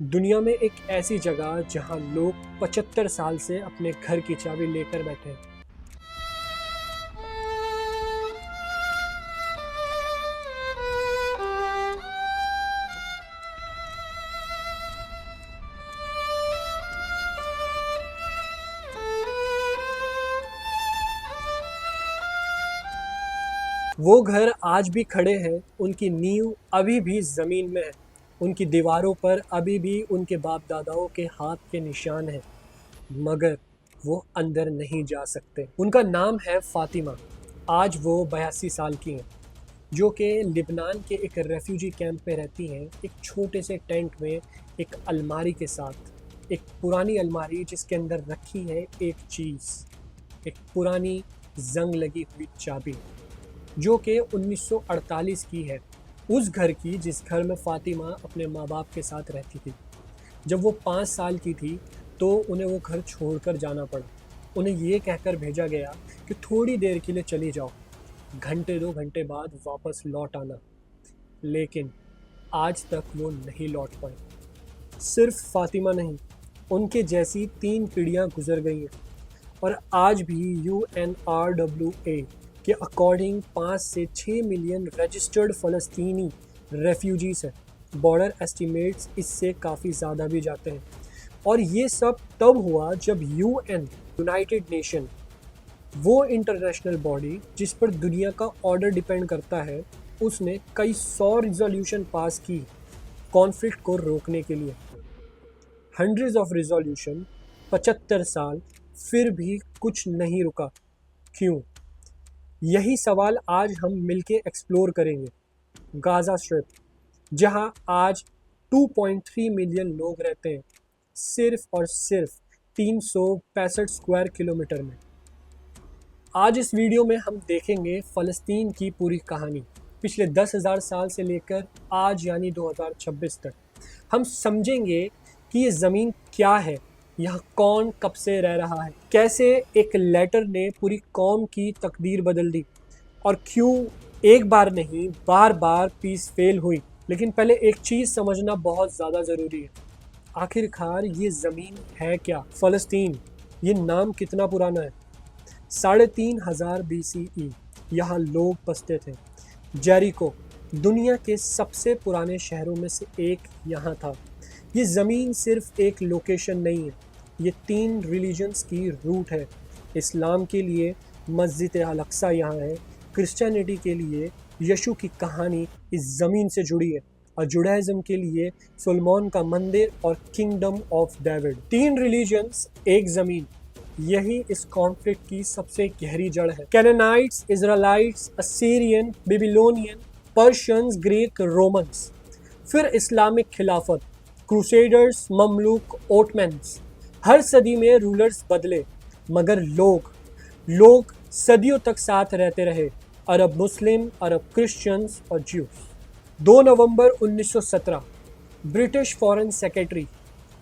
दुनिया में एक ऐसी जगह जहां लोग 75 साल से अपने घर की चाबी लेकर बैठे हैं। वो घर आज भी खड़े हैं, उनकी नींव अभी भी जमीन में है, उनकी दीवारों पर अभी भी उनके बाप दादाओं के हाथ के निशान हैं, मगर वो अंदर नहीं जा सकते। उनका नाम है फातिमा। आज वो 82 साल की हैं, जो कि लिबनान के एक रेफ्यूजी कैंप में रहती हैं, एक छोटे से टेंट में, एक अलमारी के साथ। एक पुरानी अलमारी जिसके अंदर रखी है एक चीज़, एक पुरानी जंग लगी हुई चाबी, जो कि 1948 की है, उस घर की जिस घर में फातिमा अपने माँ बाप के साथ रहती थी। जब वो 5 साल की थी तो उन्हें वो घर छोड़कर जाना पड़ा। उन्हें ये कहकर भेजा गया कि थोड़ी देर के लिए चली जाओ, घंटे 2 घंटे बाद वापस लौट आना। लेकिन आज तक वो नहीं लौट पाए। सिर्फ फातिमा नहीं, उनके जैसी 3 पीढ़ियां गुजर गई हैं, और आज भी UNRWA के अकॉर्डिंग 5 से 6 मिलियन रजिस्टर्ड फ़लस्तीनी रेफ्यूजीज़ हैं। बॉर्डर एस्टिमेट्स इससे काफ़ी ज़्यादा भी जाते हैं। और ये सब तब हुआ जब यूनाइटेड नेशन, वो इंटरनेशनल बॉडी जिस पर दुनिया का ऑर्डर डिपेंड करता है, उसने कई 100 रिजोल्यूशन पास की कॉन्फ्लिक्ट को रोकने के लिए। हंड्रेड्स ऑफ रिजोल्यूशन, 75 साल, फिर भी कुछ नहीं रुका। क्यों? यही सवाल आज हम मिलके एक्सप्लोर करेंगे। गाज़ा स्ट्रिप, जहां आज 2.3 मिलियन लोग रहते हैं, सिर्फ और सिर्फ 365 स्क्वायर किलोमीटर में। आज इस वीडियो में हम देखेंगे फ़लस्तीन की पूरी कहानी, पिछले 10,000 साल से लेकर आज यानी 2026 तक। हम समझेंगे कि ये ज़मीन क्या है, यहाँ कौन कब से रह रहा है, कैसे एक लेटर ने पूरी कौम की तकदीर बदल दी, और क्यों एक बार नहीं बार बार पीस फेल हुई। लेकिन पहले एक चीज़ समझना बहुत ज़्यादा ज़रूरी है। आखिरकार ये ज़मीन है क्या? फ़लस्तीन, ये नाम कितना पुराना है? 3500 BCE यहाँ लोग बसते थे। जेरिको दुनिया के सबसे पुराने शहरों में से एक यहाँ था। ये ज़मीन सिर्फ एक लोकेशन नहीं है, ये 3 रिलीजन्स की रूट है। इस्लाम के लिए मस्जिद अल-अक्सा यहाँ है, क्रिश्चियनिटी के लिए यीशु की कहानी इस ज़मीन से जुड़ी है, और जुडाइज़म के लिए सुलेमान का मंदिर और किंगडम ऑफ डेविड। 3 रिलीजन्स, एक ज़मीन, यही इस कॉन्फ्लिक्ट की सबसे गहरी जड़ है। Canaanites, Israelites, Assyrian, Babylonian, Persians, Greek, Romans, फिर इस्लामिक खिलाफत, क्रूसेडर्स, ममलूक, ओटमन्स। हर सदी में रूलर्स बदले, मगर लोग सदियों तक साथ रहते रहे। अरब मुस्लिम, अरब क्रिश्चियंस और ज्यूस। 2 नवंबर 1917 ब्रिटिश फॉरेन सेक्रेटरी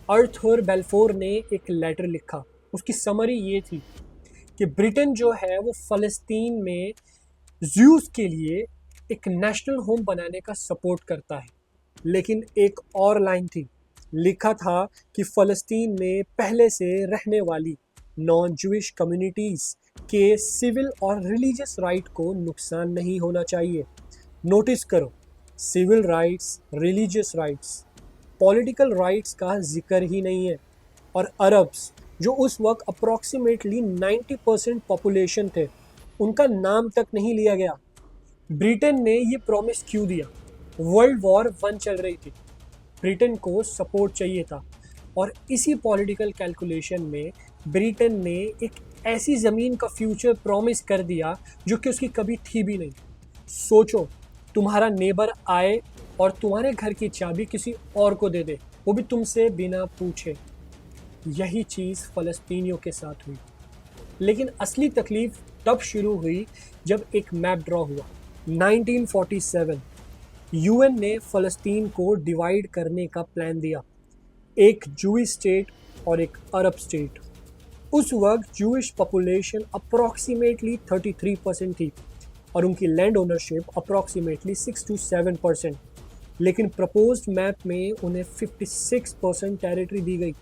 अर्थर बेल्फोर ने एक लेटर लिखा। उसकी समरी ये थी कि ब्रिटेन जो है वो फ़लस्तीन में ज्यूस के लिए एक नेशनल होम बनाने का सपोर्ट करता है। लेकिन एक और लाइन थी, लिखा था कि फ़लस्तीन में पहले से रहने वाली नॉन जूइश कम्युनिटीज़ के सिविल और रिलीजियस राइट को नुकसान नहीं होना चाहिए। नोटिस करो, civil rights, religious rights, political rights का जिक्र ही नहीं है। और अरब्स, जो उस वक्त अप्रॉक्सीमेटली 90% पॉपुलेशन थे, उनका नाम तक नहीं लिया गया। ब्रिटेन ने ये प्रॉमिस क्यों दिया? वर्ल्ड वॉर 1 चल रही थी, ब्रिटेन को सपोर्ट चाहिए था, और इसी पॉलिटिकल कैलकुलेशन में ब्रिटेन ने एक ऐसी ज़मीन का फ्यूचर प्रॉमिस कर दिया जो कि उसकी कभी थी भी नहीं। सोचो, तुम्हारा नेबर आए और तुम्हारे घर की चाबी किसी और को दे दे, वो भी तुमसे बिना पूछे। यही चीज़ फ़लस्तीनियों के साथ हुई। लेकिन असली तकलीफ तब शुरू हुई जब एक मैप ड्रॉ हुआ। 1947 UN ने फ़लस्तीन को डिवाइड करने का प्लान दिया, एक जूइश स्टेट और एक अरब स्टेट। उस वक्त जूइश पॉपुलेशन अप्रॉक्सीमेटली 33% थी, और उनकी लैंड ओनरशिप अप्रॉक्सीमेटली 6 to 7%। लेकिन प्रपोज्ड मैप में उन्हें 56% टेरिटरी दी गई।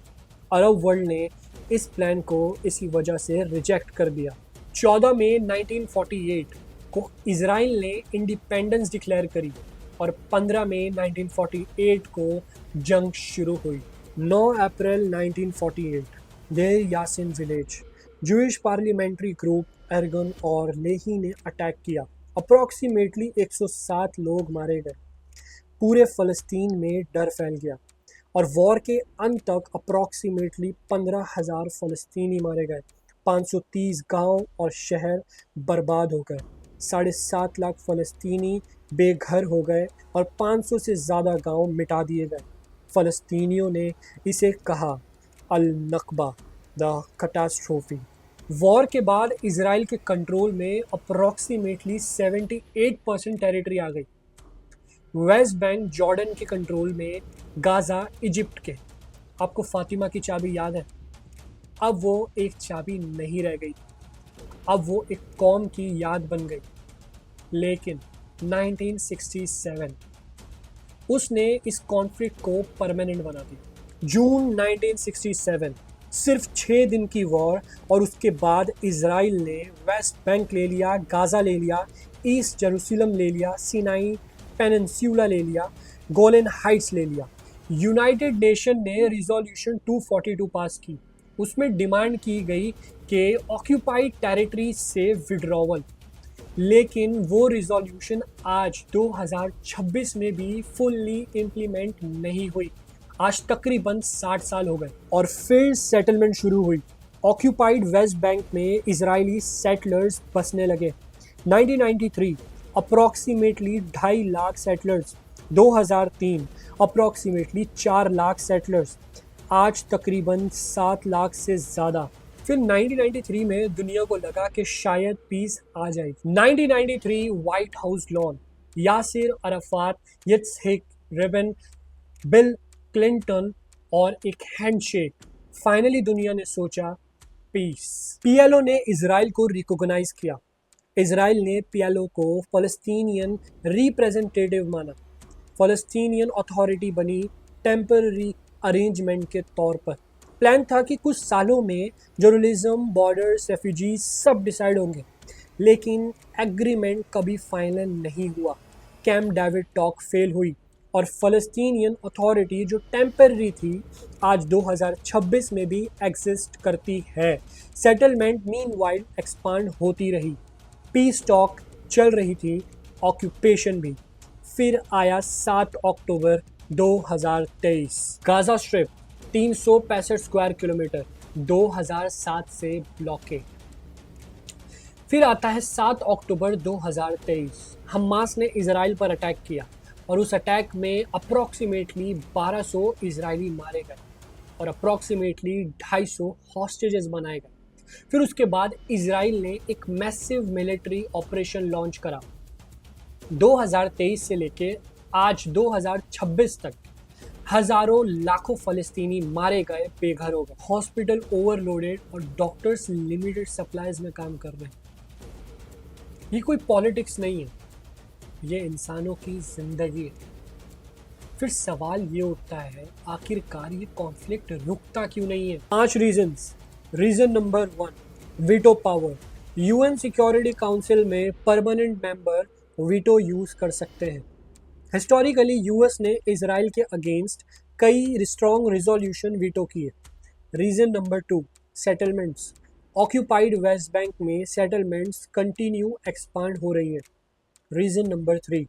अरब वर्ल्ड ने इस प्लान को इसी वजह से रिजेक्ट कर दिया। 14 मई 1948 को इसराइल ने इंडिपेंडेंस डिक्लेयर करी और 15 मई 1948 को जंग शुरू हुई। 9 April 1948 Deir Yassin village, Jewish parliamentary group Irgun और लेही ने अटैक किया। अप्रॉक्सीमेटली 107 लोग मारे गए। पूरे फ़लस्तीन में डर फैल गया और वॉर के अंत तक अप्रॉक्सीमेटली 15,000 फ़लस्तीनी मारे गए। 530 गांव और शहर बर्बाद हो गए। 7.5 लाख फ़लस्तीनी बेघर हो गए और 500 से ज़्यादा गांव मिटा दिए गए। फ़लस्तीनियों ने इसे कहा अल नकबा, द कैटास्ट्रोफी। वॉर के बाद इसराइल के कंट्रोल में अप्रॉक्सीमेटली 78% टेरिटरी आ गई। वेस्ट बैंक जॉर्डन के कंट्रोल में, गाज़ा इजिप्ट के। आपको फातिमा की चाबी याद है? अब वो एक चाबी नहीं रह गई, अब वो एक कौम की याद बन गई। लेकिन 1967 उसने इस कॉन्फ्लिक्ट को परमानेंट बना दिया। जून 1967, सिर्फ 6 दिन की वॉर और उसके बाद इसराइल ने वेस्ट बैंक ले लिया, गाज़ा ले लिया, ईस्ट जेरूसलम ले लिया, सिनाई पेनिनसुला ले लिया, गोलन हाइट्स ले लिया। यूनाइटेड नेशन ने रिजोल्यूशन 242 पास की। उसमें डिमांड की गई कि ऑक्यूपाइड टेरिटरी से विड्रॉवल, लेकिन वो रिजोल्यूशन आज 2026 में भी फुल्ली इम्प्लीमेंट नहीं हुई। आज तकरीबन 60 साल हो गए और फिर सेटलमेंट शुरू हुई। ऑक्यूपाइड वेस्ट बैंक में इजरायली सेटलर्स बसने लगे। 1993 approximately 2.5 lakh settlers, 2003 approximately 4 lakh settlers, आज तकरीबन 7 लाख से ज़्यादा। फिर 1993 में दुनिया को लगा कि शायद पीस आ जाएगी। 1993 white house lawn, Yasser Arafat, yitzhak rabin, bill Clinton और एक हैंडशेक। फाइनली दुनिया ने सोचा पीस। पीएलओ ने इजराइल को रिकॉग्नाइज किया। इजराइल ने पीएलओ को फ़लस्तीनियन रिप्रेजेंटेटिव माना। फ़लस्तीनियन अथॉरिटी बनी टेम्पररी अरेंजमेंट के तौर पर। प्लान था कि कुछ सालों में जर्नलिज्म, बॉर्डर्स, रेफ्यूजीज सब डिसाइड होंगे, लेकिन एग्रीमेंट कभी फाइनल नहीं हुआ। कैंप डेविड टॉक फेल हुई और फ़लस्तीनियन अथॉरिटी जो टेम्पररी थी आज 2026 में भी एग्जिस्ट करती है। सेटलमेंट मीनवाइल एक्सपांड होती रही, पीस टॉक चल रही थी, ऑक्यूपेशन भी। फिर आया 7 अक्टूबर 2023। गाज़ा स्ट्रिप 365 स्क्वायर किलोमीटर 2007 से ब्लॉकेड। फिर आता है 7 अक्टूबर 2023। हमास ने इजराइल पर अटैक किया और उस अटैक में अप्रॉक्सीमेटली 1200 इजरायली मारे गए और अप्रॉक्सीमेटली 250 हॉस्टेजेस बनाए गए। फिर उसके बाद इजराइल ने एक मैसिव मिलिट्री ऑपरेशन लॉन्च करा। 2023 से लेके आज 2026 तक हजारों लाखों फ़लस्तीनी मारे गए, बेघर हो गए, हॉस्पिटल ओवरलोडेड और डॉक्टर्स लिमिटेड सप्लाईज में काम कर रहे हैं। ये कोई पॉलिटिक्स नहीं है, ये इंसानों की जिंदगी है। फिर सवाल ये उठता है, आखिरकार ये कॉन्फ्लिक्ट रुकता क्यों नहीं है? 5 reasons. Reason number 1, veto power. UN security council में परमानेंट मेंबर वीटो यूज कर सकते हैं। हिस्टोरिकली यूएस ने इजराइल के अगेंस्ट कई स्ट्रॉन्ग रिजोल्यूशन वीटो किए। Reason number 2, settlements. Occupied West Bank में सेटलमेंट्स कंटिन्यू एक्सपांड हो रही है। Reason number 3,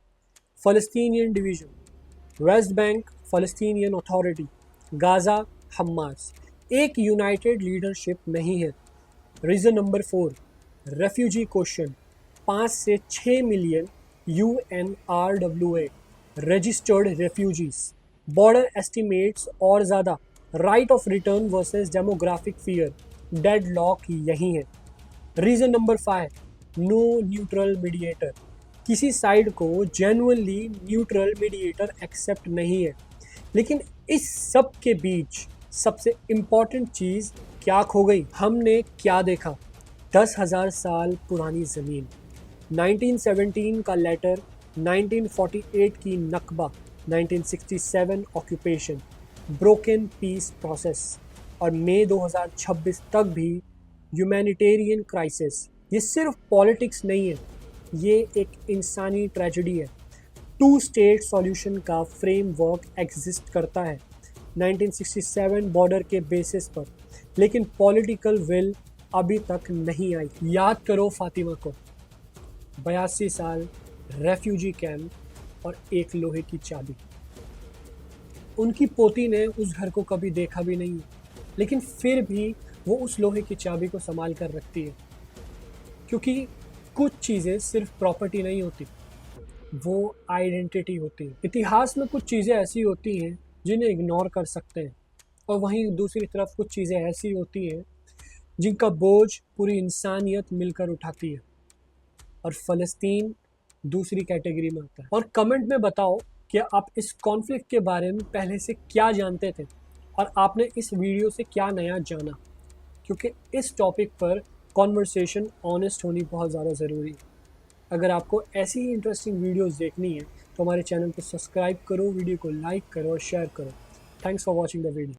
Palestinian division. West Bank Palestinian authority, Gaza Hamas, एक यूनाइटेड लीडरशिप नहीं है। Reason number 4, refugee question. 5 से 6 million UNRWA registered refugees, border estimates और ज़्यादा, right of return versus demographic fear, deadlock यही है। Reason number 5, no neutral mediator. किसी side को जेन्युइनली न्यूट्रल मीडिएटर एक्सेप्ट नहीं है। लेकिन इस सब के बीच सबसे इम्पॉर्टेंट चीज़ क्या खो गई? हमने क्या देखा? 10,000 साल पुरानी ज़मीन, 1917 का लेटर, 1948 की नकबा, 1967 ऑक्यूपेशन, ब्रोकन पीस प्रोसेस और मई 2026 तक भी ह्यूमैनिटेरियन क्राइसिस। ये सिर्फ पॉलिटिक्स नहीं है, ये एक इंसानी ट्रेजेडी है। टू स्टेट सॉल्यूशन का फ्रेमवर्क एग्जिस्ट करता है 1967 बॉर्डर के बेसिस पर, लेकिन पॉलिटिकल विल अभी तक नहीं आई। याद करो फातिमा को, 82 साल, रेफ्यूजी कैंप और एक लोहे की चाबी। उनकी पोती ने उस घर को कभी देखा भी नहीं, लेकिन फिर भी वो उस लोहे की चाबी को संभाल कर रखती है, क्योंकि कुछ चीज़ें सिर्फ प्रॉपर्टी नहीं होती, वो आइडेंटिटी होती है। इतिहास में कुछ चीज़ें ऐसी होती हैं जिन्हें इग्नोर कर सकते हैं, और वहीं दूसरी तरफ कुछ चीज़ें ऐसी होती हैं जिनका बोझ पूरी इंसानियत मिलकर उठाती है, और फ़लस्तीन दूसरी कैटेगरी में आता है। और कमेंट में बताओ कि आप इस कॉन्फ्लिक्ट के बारे में पहले से क्या जानते थे और आपने इस वीडियो से क्या नया जाना, क्योंकि इस टॉपिक पर कॉन्वर्सेशन ऑनेस्ट होनी बहुत ज़्यादा ज़रूरी है। अगर आपको ऐसी ही इंटरेस्टिंग वीडियोस देखनी है तो हमारे चैनल को सब्सक्राइब करो, वीडियो को लाइक करो और शेयर करो। Thanks for watching the video.